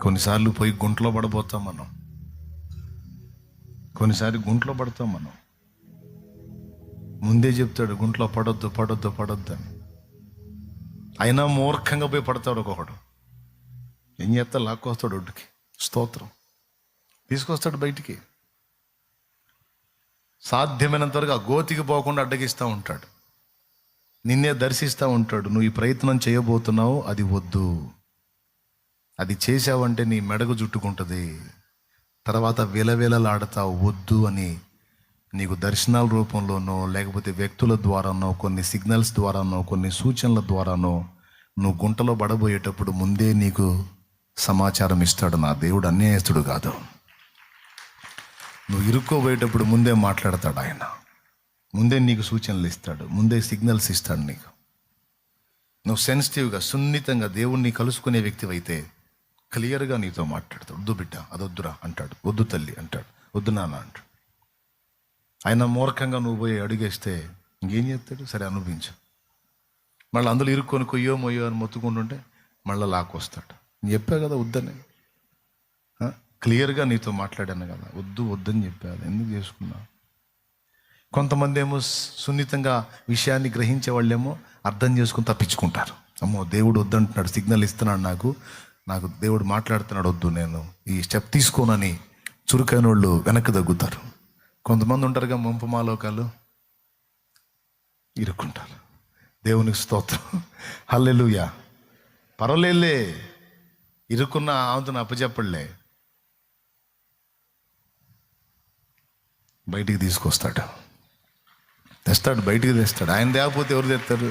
కొన్నిసార్లు పోయి గుంటలో పడబోతాం మనం. కొన్నిసార్లు గుంటలో పడతాం మనం. ముందే చెప్తాడు గుంటలో పడొద్దు పడొద్దు పడొద్దు అని. అయినా మూర్ఖంగా పోయి పడతాడు ఒక్కొక్కడు. ఏం చేస్తా లాక్కొస్తాడు ఒడ్డుకి. స్తోత్రం. తీసుకొస్తాడు బయటికి. సాధ్యమైనంత వరకు ఆ గోతికి పోకుండా అడ్డగిస్తూ ఉంటాడు. నిన్నే దర్శిస్తూ ఉంటాడు. నువ్వు ఈ ప్రయత్నం చేయబోతున్నావు, అది వద్దు. అది చేసావంటే నీ మెడకు చుట్టుకుంటుంది, తర్వాత విలవిలలాడతావు, వద్దు అని నీకు దర్శనాల రూపంలోనో లేకపోతే వ్యక్తుల ద్వారానో కొన్ని సిగ్నల్స్ ద్వారానో కొన్ని సూచనల ద్వారానో నువ్వు గుంటలో పడబోయేటప్పుడు ముందే నీకు సమాచారం ఇస్తాడు. నా దేవుడు అన్యాయస్తుడు కాదు. నువ్వు ఇరుక్కోబోయేటప్పుడు ముందే మాట్లాడతాడు ఆయన. ముందే నీకు సూచనలు ఇస్తాడు, ముందే సిగ్నల్స్ ఇస్తాడు నీకు. నువ్వు సెన్సిటివ్గా సున్నితంగా దేవుణ్ణి కలుసుకునే వ్యక్తివైతే క్లియర్గా నీతో మాట్లాడతాడు. వద్దు బిడ్డ, అది వద్దురా అంటాడు. వద్దు తల్లి అంటాడు. వద్దు నాన్న అంటాడు. ఆయన మూర్ఖంగా నువ్వు పోయి అడిగేస్తే ఇంకేం చేస్తాడు? సరే అనుభవించు. మళ్ళీ అందులో ఇరుక్కొని కొయ్యో మొయ్యో అని మొత్తుకుంటుంటే మళ్ళీ లాక్కొస్తాడు. నేను చెప్పా కదా వద్దని, క్లియర్గా నీతో మాట్లాడాను కదా, వద్దు వద్దని చెప్పాను, ఎందుకు చేసుకున్నా? కొంతమంది ఏమో సున్నితంగా విషయాన్ని గ్రహించే వాళ్ళేమో అర్థం చేసుకుని తప్పించుకుంటారు. అమ్మో దేవుడు వద్దంటున్నాడు, సిగ్నల్ ఇస్తున్నాడు, నాకు దేవుడు మాట్లాడుతున్నాడు, వద్దు నేను ఈ స్టెప్ తీసుకోనని చురుకైన వాళ్ళు వెనక్కి తగ్గుతారు. కొంతమంది ఉంటారుగా ముంపు మాలోకాలు, ఇరుక్కుంటారు. దేవునికి స్తోత్రం, హల్లెలూయా. పర్వాలేదులే, ఇరుక్కున్న ఆమెతో అప్పచెప్పడులే, బయటికి తీసుకొస్తాడు, తెస్తాడు, బయటికి తెస్తాడు. ఆయన తేకపోతే ఎవరు తెస్తారు?